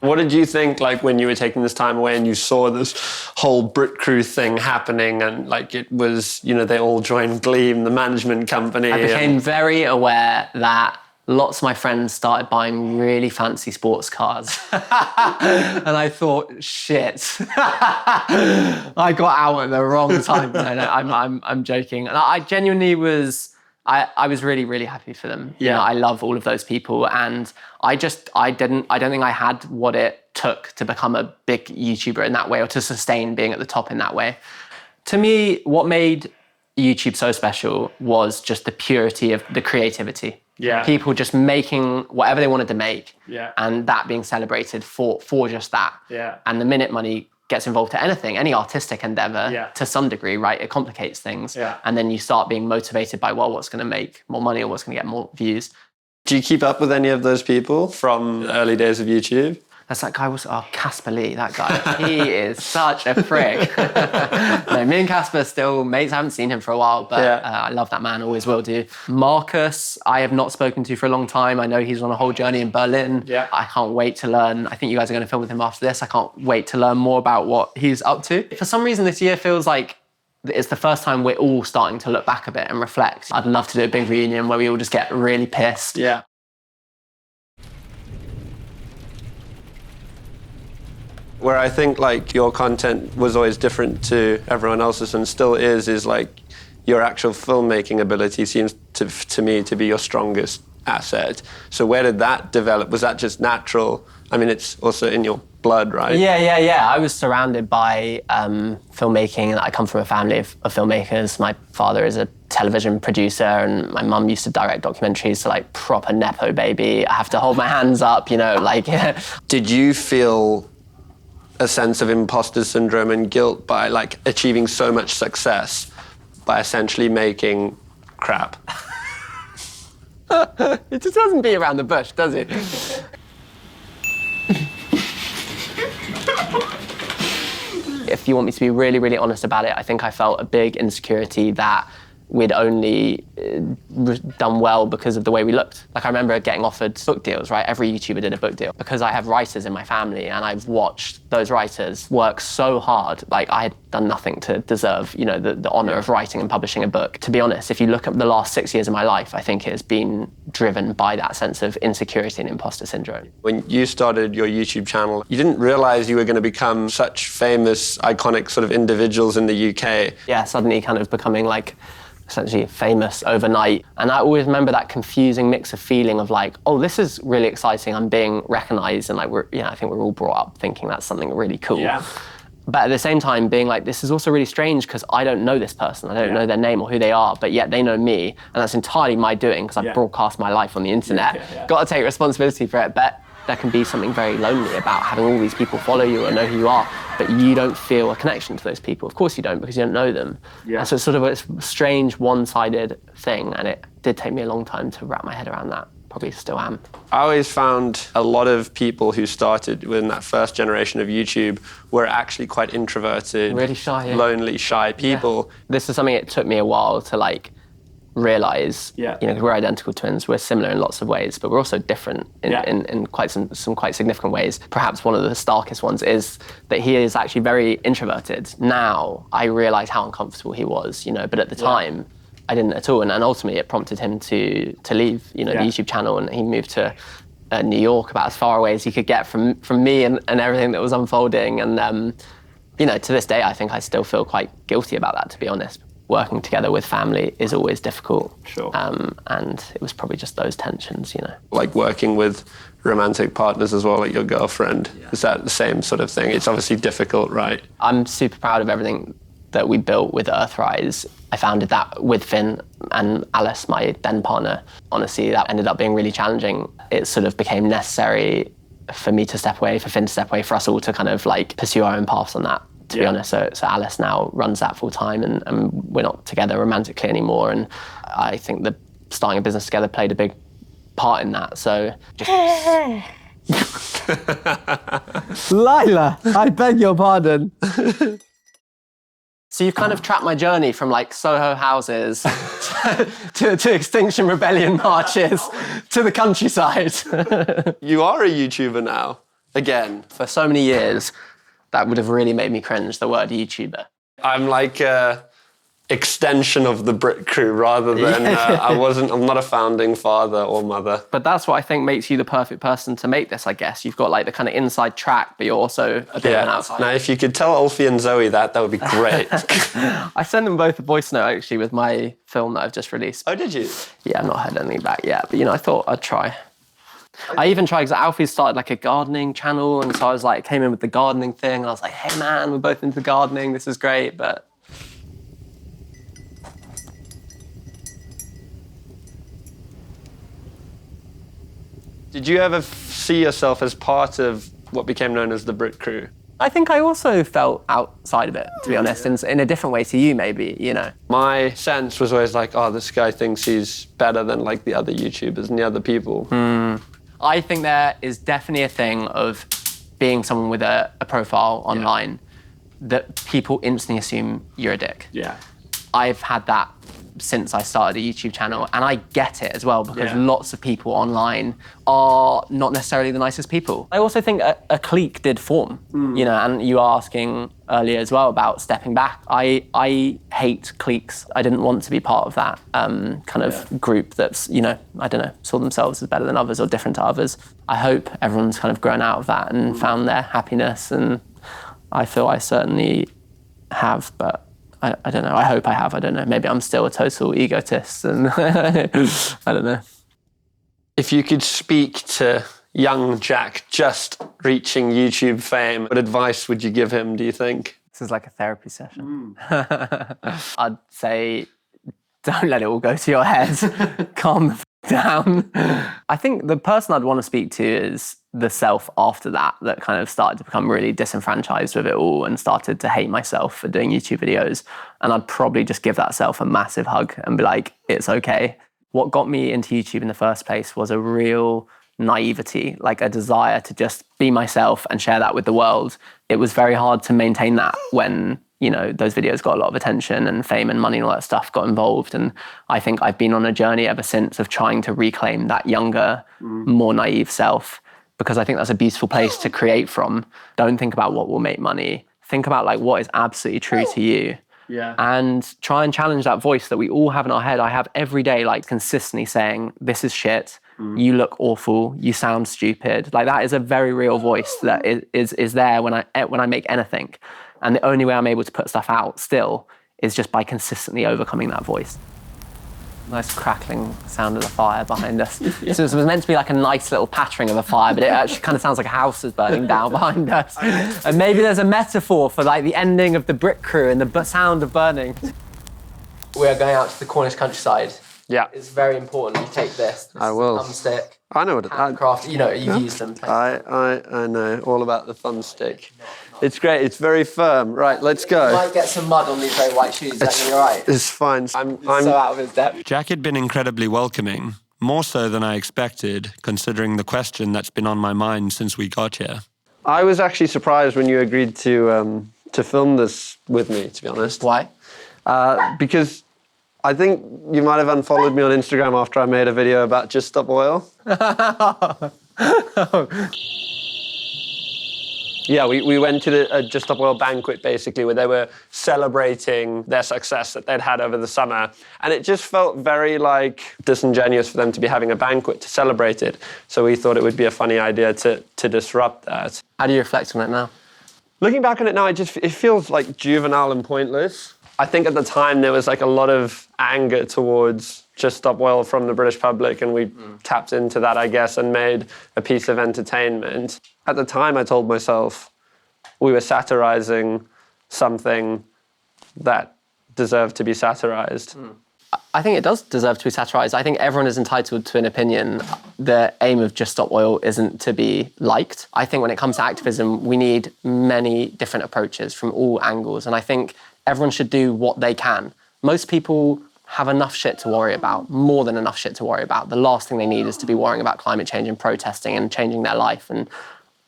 What did you think, like, when you were taking this time away and you saw this whole Brit Crew thing happening, and like it was, you know, they all joined Gleam, the management company? I became very aware that lots of my friends started buying really fancy sports cars. And I thought, shit, I got out at the wrong time. No, I'm joking. And I genuinely was, I was really, really happy for them. Yeah. You know, I love all of those people. And I don't think I had what it took to become a big YouTuber in that way, or to sustain being at the top in that way. To me, what made YouTube so special was just the purity of the creativity. Yeah. People just making whatever they wanted to make, and that being celebrated for just that. Yeah. And the minute money gets involved to anything, any artistic endeavor, to some degree, right, it complicates things. Yeah. And then you start being motivated by, well, what's going to make more money or what's going to get more views. Do you keep up with any of those people from the early days of YouTube? That's that guy, Casper Lee, that guy. He is such a prick. No, me and Casper still mates. I haven't seen him for a while, but I love that man, always will do. Marcus, I have not spoken to for a long time. I know he's on a whole journey in Berlin. Yeah. I can't wait to learn. I think you guys are going to film with him after this. I can't wait to learn more about what he's up to. For some reason, this year feels like it's the first time we're all starting to look back a bit and reflect. I'd love to do a big reunion where we all just get really pissed. Yeah. Where I think like your content was always different to everyone else's, and still is like your actual filmmaking ability seems to me to be your strongest asset. So where did that develop? Was that just natural? I mean, it's also in your blood, right? Yeah. I was surrounded by filmmaking, and I come from a family of filmmakers. My father is a television producer, and my mum used to direct documentaries, so like proper Nepo baby. I have to hold my hands up, you know, like... Did you feel a sense of imposter syndrome and guilt by like achieving so much success by essentially making crap? It just doesn't beat around the bush, does it? If you want me to be really, really honest about it, I think I felt a big insecurity that we'd only done well because of the way we looked. Like I remember getting offered book deals, right? Every YouTuber did a book deal. Because I have writers in my family and I've watched those writers work so hard, like I had done nothing to deserve, you know, the honor of writing and publishing a book. To be honest, if you look at the last 6 years of my life, I think it has been driven by that sense of insecurity and imposter syndrome. When you started your YouTube channel, you didn't realize you were going to become such famous, iconic sort of individuals in the UK. Yeah, suddenly kind of becoming like essentially famous overnight. And I always remember that confusing mix of feeling of like, oh, this is really exciting, I'm being recognized, and like I think we're all brought up thinking that's something really cool. Yeah. But at the same time being like, this is also really strange because I don't know this person, I don't know their name or who they are, but yet they know me, and that's entirely my doing because I broadcast my life on the internet. Got to take responsibility for it, but there can be something very lonely about having all these people follow you or know who you are, but you don't feel a connection to those people. Of course you don't, because you don't know them. Yeah. And so it's sort of a strange, one-sided thing, and it did take me a long time to wrap my head around that. Probably still am. I always found a lot of people who started within that first generation of YouTube were actually quite introverted, really shy, lonely, shy people. Yeah. This is something it took me a while to like realize, you know, we're identical twins, we're similar in lots of ways, but we're also different in quite some quite significant ways. Perhaps one of the starkest ones is that he is actually very introverted. Now I realize how uncomfortable he was, you know, but at the time I didn't at all, and ultimately it prompted him to leave, you know, the YouTube channel, and he moved to New York, about as far away as he could get from me and everything that was unfolding. And you know, to this day I think I still feel quite guilty about that, to be honest. Working together with family is always difficult. Sure. And it was probably just those tensions, you know. Like working with romantic partners as well, like your girlfriend, is that the same sort of thing? It's obviously difficult, right? I'm super proud of everything that we built with Earthrise. I founded that with Finn and Alice, my then partner. Honestly, that ended up being really challenging. It sort of became necessary for me to step away, for Finn to step away, for us all to kind of like pursue our own paths on that. To be honest, so Alice now runs that full time, and we're not together romantically anymore. And I think that starting a business together played a big part in that. So just... Lila, I beg your pardon. So you've kind of tracked my journey from like Soho houses to Extinction Rebellion marches to the countryside. You are a YouTuber now, again. For so many years, that would have really made me cringe, the word YouTuber. I'm like an extension of the Brit Crew rather than, I'm not a founding father or mother. But that's what I think makes you the perfect person to make this, I guess. You've got like the kind of inside track, but you're also a bit of an outsider. Now, if you could tell Alfie and Zoe that would be great. I sent them both a voice note, actually, with my film that I've just released. Oh, did you? Yeah, I've not heard anything back yet, but, you know, I thought I'd try. I even tried, because Alfie started like a gardening channel, and so I was like, came in with the gardening thing, and I was like, hey man, we're both into gardening, this is great, but... Did you ever see yourself as part of what became known as the Brit Crew? I think I also felt outside of it, to be honest, in a different way to you, maybe, you know. My sense was always like, oh, this guy thinks he's better than like the other YouTubers and the other people. I think there is definitely a thing of being someone with a profile online that people instantly assume you're a dick. Yeah. I've had that since I started a YouTube channel, and I get it as well, because lots of people online are not necessarily the nicest people. I also think a clique did form, you know, and you were asking earlier as well about stepping back. I hate cliques. I didn't want to be part of that kind of group that's, you know, I don't know, saw themselves as better than others or different to others. I hope everyone's kind of grown out of that and found their happiness, and I feel I certainly have, but I don't know, I hope I have, I don't know. Maybe I'm still a total egotist and I don't know. If you could speak to young Jack just reaching YouTube fame, what advice would you give him, do you think? This is like a therapy session. I'd say, don't let it all go to your head. Calm the down. I think the person I'd want to speak to is the self after that kind of started to become really disenfranchised with it all and started to hate myself for doing YouTube videos. And I'd probably just give that self a massive hug and be like, it's okay. What got me into YouTube in the first place was a real naivety, like a desire to just be myself and share that with the world. It was very hard to maintain that when, you know, those videos got a lot of attention and fame and money and all that stuff got involved. And I think I've been on a journey ever since of trying to reclaim that younger, more naive self, because I think that's a beautiful place to create from. Don't think about what will make money. Think about like what is absolutely true to you. Yeah. And try and challenge that voice that we all have in our head. I have every day, like consistently saying, this is shit. You look awful. You sound stupid. Like that is a very real voice that is there when I make anything. And the only way I'm able to put stuff out still is just by consistently overcoming that voice. Nice crackling sound of the fire behind us. So it was meant to be like a nice little pattering of a fire, but it actually kind of sounds like a house is burning down behind us. And maybe there's a metaphor for like the ending of the Brit Crew and the sound of burning. We are going out to the Cornish countryside. Yeah. It's very important you take this. I will. Thumbstick. I know what it is. Handcraft. You know, you've used them. I know all about the thumbstick. It's great. It's very firm. Right, let's go. You might get some mud on these very white shoes. Is that going to be all right? It's fine. I'm so out of his depth. Jack had been incredibly welcoming, more so than I expected, considering the question that's been on my mind since we got here. I was actually surprised when you agreed to film this with me, to be honest. Why? Because I think you might have unfollowed me on Instagram after I made a video about Just Stop Oil. Yeah, we went to a Just Stop Oil banquet, basically, where they were celebrating their success that they'd had over the summer. And it just felt very, like, disingenuous for them to be having a banquet to celebrate it. So we thought it would be a funny idea to disrupt that. How do you reflect on it now? Looking back on it now, it feels, like, juvenile and pointless. I think at the time there was, like, a lot of anger towards Just Stop Oil from the British public, and we tapped into that, I guess, and made a piece of entertainment. At the time, I told myself we were satirizing something that deserved to be satirized. I think it does deserve to be satirized. I think everyone is entitled to an opinion. The aim of Just Stop Oil isn't to be liked. I think when it comes to activism, we need many different approaches from all angles, and I think everyone should do what they can. Most people have enough shit to worry about, more than enough shit to worry about. The last thing they need is to be worrying about climate change and protesting and changing their life. And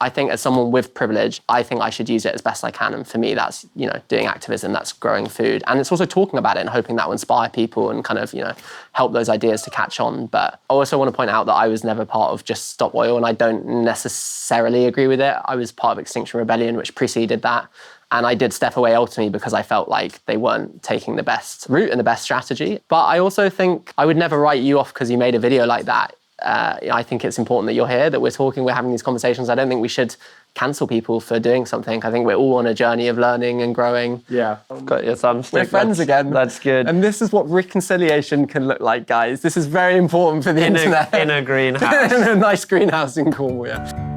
I think as someone with privilege, I think I should use it as best I can. And for me, that's, you know, doing activism, that's growing food. And it's also talking about it and hoping that will inspire people and kind of, you know, help those ideas to catch on. But I also want to point out that I was never part of Just Stop Oil, and I don't necessarily agree with it. I was part of Extinction Rebellion, which preceded that. And I did step away ultimately because I felt like they weren't taking the best route and the best strategy. But I also think I would never write you off because you made a video like that. I think it's important that you're here, that we're talking, we're having these conversations. I don't think we should cancel people for doing something. I think we're all on a journey of learning and growing. Yeah, got your thumbstick. We're friends again. That's good. And this is what reconciliation can look like, guys. This is very important for the internet. In a greenhouse. In a nice greenhouse in Cornwall, yeah.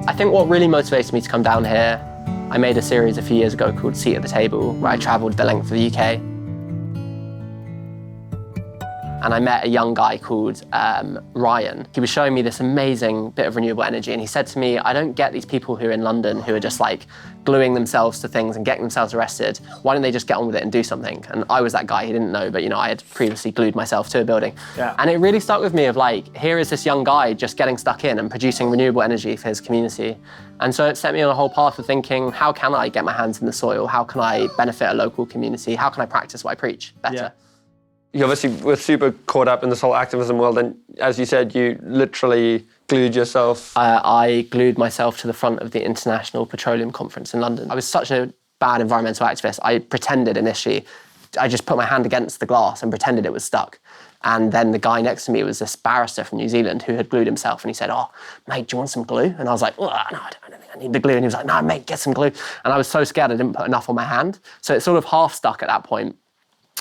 I think what really motivated me to come down here, I made a series a few years ago called Seat at the Table, where I travelled the length of the UK. And I met a young guy called Ryan. He was showing me this amazing bit of renewable energy, and he said to me, I don't get these people who are in London who are just like gluing themselves to things and getting themselves arrested. Why don't they just get on with it and do something? And I was that guy. He didn't know, but you know, I had previously glued myself to a building. Yeah. And it really stuck with me of like, here is this young guy just getting stuck in and producing renewable energy for his community. And so it set me on a whole path of thinking, how can I get my hands in the soil? How can I benefit a local community? How can I practice what I preach better? Yeah. You obviously were super caught up in this whole activism world, and as you said, you literally glued yourself. I glued myself to the front of the International Petroleum Conference in London. I was such a bad environmental activist. I pretended initially, I just put my hand against the glass and pretended it was stuck. And then the guy next to me was this barrister from New Zealand who had glued himself, and he said, oh, mate, do you want some glue? And I was like, oh, no, I don't think I need the glue. And he was like, no, mate, get some glue. And I was so scared I didn't put enough on my hand. So it sort of half stuck at that point.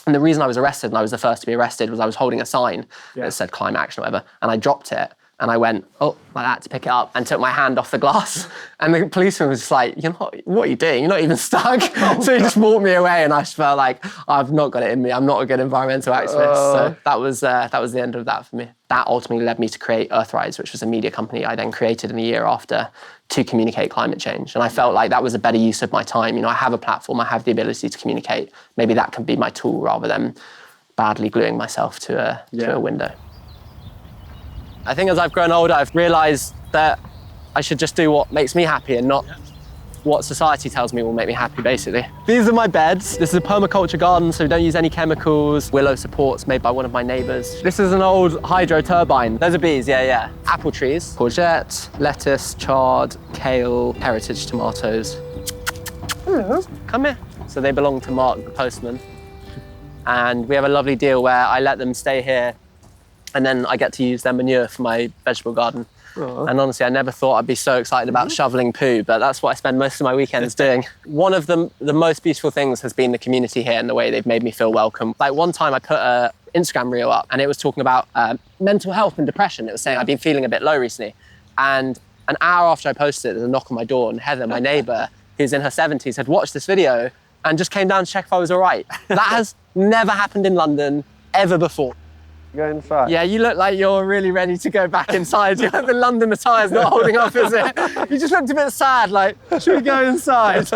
And the reason I was arrested, and I was the first to be arrested, was I was holding a sign that said climate action or whatever, and I dropped it. And I went, oh, like that, to pick it up, and took my hand off the glass. And the policeman was just like, what are you doing? You're not even stuck. So he just walked me away, and I just felt like, I've not got it in me. I'm not a good environmental activist. So that was the end of that for me. That ultimately led me to create Earthrise, which was a media company I then created in a year after to communicate climate change. And I felt like that was a better use of my time. I have a platform, I have the ability to communicate. Maybe that can be my tool rather than badly gluing myself to a window. I think as I've grown older, I've realised that I should just do what makes me happy and not what society tells me will make me happy, basically. These are my beds. This is a permaculture garden, so we don't use any chemicals. Willow supports made by one of my neighbours. This is an old hydro turbine. Those are bees, yeah. Apple trees, courgette, lettuce, chard, kale, heritage tomatoes. Hello. Come here. So they belong to Mark, the postman. And we have a lovely deal where I let them stay here, and then I get to use their manure for my vegetable garden. Aww. And honestly, I never thought I'd be so excited about shoveling poo, but that's what I spend most of my weekends doing. One of the most beautiful things has been the community here and the way they've made me feel welcome. Like one time I put an Instagram reel up and it was talking about mental health and depression. It was saying I've been feeling a bit low recently. And an hour after I posted it, there's a knock on my door, and Heather, my neighbour, who's in her 70s, had watched this video and just came down to check if I was all right. That has never happened in London ever before. Go inside. Yeah, you look like you're really ready to go back inside. The London attire's not holding up, is it? You just looked a bit sad, like, should we go inside?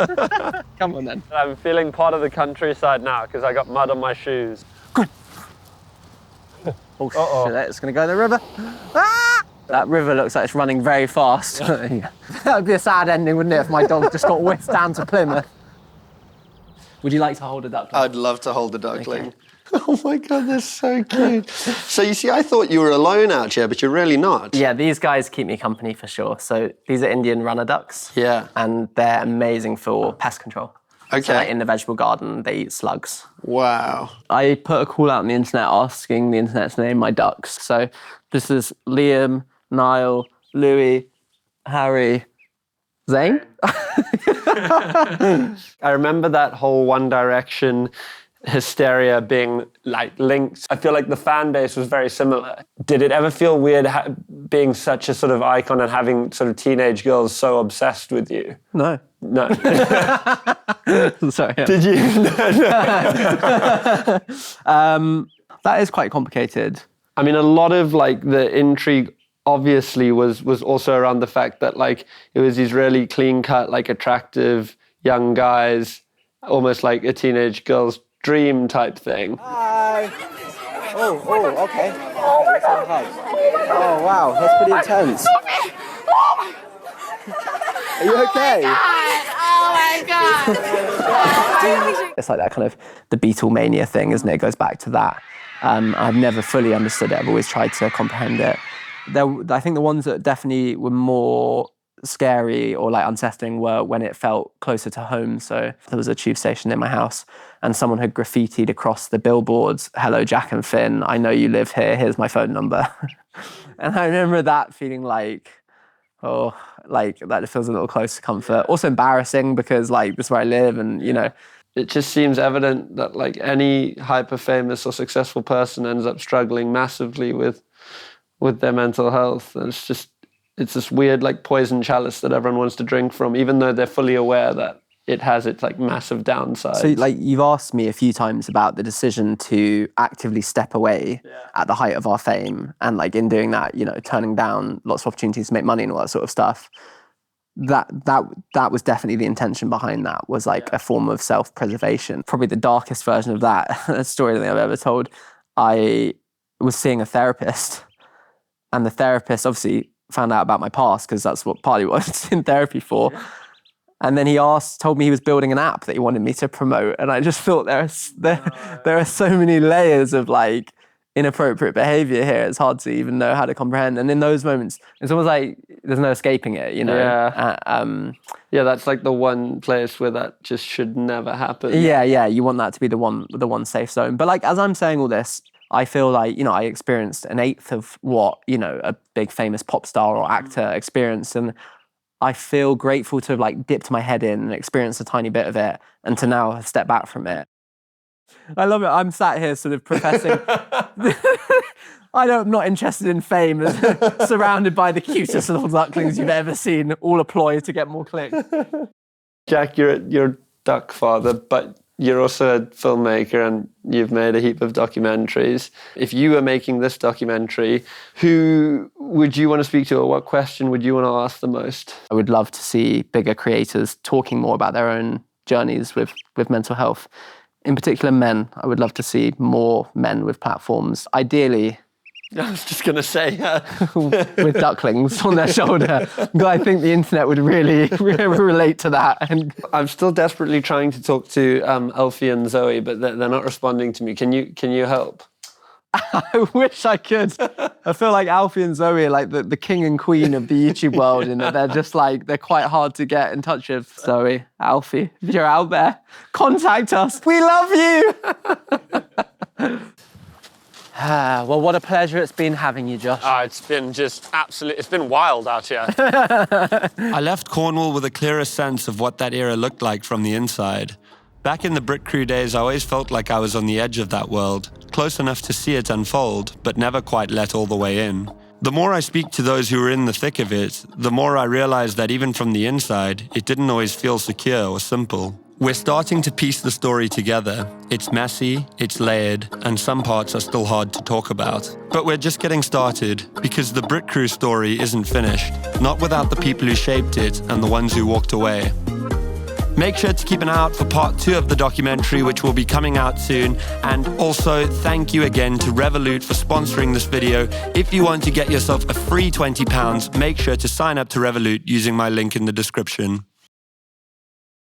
Come on then. I'm feeling part of the countryside now because I got mud on my shoes. Good. Oh, shit, it's gonna go in the river. Ah! That river looks like it's running very fast. That would be a sad ending, wouldn't it, if my dog just got whisked down to Plymouth? Would you like to hold a duckling? I'd love to hold a duckling. Okay. Oh my God, they're so cute. So you see, I thought you were alone out here, but you're really not. Yeah, these guys keep me company for sure. So these are Indian runner ducks. Yeah. And they're amazing for pest control. Okay. So like in the vegetable garden, they eat slugs. Wow. I put a call out on the internet asking the internet to name my ducks. So this is Liam, Niall, Louis, Harry, Zane. I remember that whole One Direction hysteria being like linked. I feel like the fan base was very similar. Did it ever feel weird being such a sort of icon and having sort of teenage girls so obsessed with you? No. No. Sorry. Yeah. Did you? No. That is quite complicated. I mean, a lot of like the intrigue obviously was also around the fact that like it was these really clean-cut, like attractive young guys, almost like a teenage girl's dream type thing. Hi. Oh, okay. Oh my God. Oh wow, that's pretty intense. Are you okay? Oh my God. It's like that kind of the Beatlemania thing, isn't it? It goes back to that. I've never fully understood it. I've always tried to comprehend it. I think the ones that definitely were more scary or like unsettling were when it felt closer to home. So there was a tube station near my house and someone had graffitied across the billboards, "Hello, Jack and Finn, I know you live here, here's my phone number." And I remember that feeling like, oh, like that feels a little close to comfort. Also embarrassing because like this is where I live and, you know. It just seems evident that like any hyper-famous or successful person ends up struggling massively with their mental health. And it's this weird like poison chalice that everyone wants to drink from, even though they're fully aware that it has its like massive downsides. So like you've asked me a few times about the decision to actively step away at the height of our fame and like in doing that, you know, turning down lots of opportunities to make money and all that sort of stuff. That was definitely the intention behind that, was like a form of self-preservation. Probably the darkest version of that, a story that I've ever told. I was seeing a therapist and the therapist obviously found out about my past because that's partly what I was in therapy for. Yeah. And then he told me he was building an app that he wanted me to promote. And I just thought there are so many layers of like inappropriate behavior here. It's hard to even know how to comprehend. And in those moments, it's almost like there's no escaping it, you know? Yeah. Yeah, that's like the one place where that just should never happen. Yeah. You want that to be the one safe zone. But like, as I'm saying all this, I feel like, you know, I experienced an eighth of what, you know, a big famous pop star or actor experienced. And I feel grateful to have like dipped my head in and experienced a tiny bit of it and to now have stepped back from it. I love it. I'm sat here sort of professing. I'm not interested in fame, surrounded by the cutest little ducklings you've ever seen, all a ploy to get more clicks. Jack, you're duck father, but you're also a filmmaker and you've made a heap of documentaries. If you were making this documentary, who would you want to speak to, or what question would you want to ask the most? I would love to see bigger creators talking more about their own journeys with mental health. In particular, men. I would love to see more men with platforms. Ideally, I was just going to say, with ducklings on their shoulder. But I think the internet would really relate to that. And I'm still desperately trying to talk to Alfie and Zoe, but they're not responding to me. Can you help? I wish I could. I feel like Alfie and Zoe are like the king and queen of the YouTube world, and they're just like, they're quite hard to get in touch with. Zoe, Alfie, if you're out there, contact us. We love you. Well, what a pleasure it's been having you, Josh. It's been just absolute. It's been wild out here. I left Cornwall with a clearer sense of what that era looked like from the inside. Back in the Brit Crew days, I always felt like I was on the edge of that world, close enough to see it unfold, but never quite let all the way in. The more I speak to those who were in the thick of it, the more I realize that even from the inside, it didn't always feel secure or simple. We're starting to piece the story together. It's messy, it's layered, and some parts are still hard to talk about. But we're just getting started, because the Brit Crew story isn't finished, not without the people who shaped it and the ones who walked away. Make sure to keep an eye out for part 2 of the documentary, which will be coming out soon. And also, thank you again to Revolut for sponsoring this video. If you want to get yourself a free £20, make sure to sign up to Revolut using my link in the description.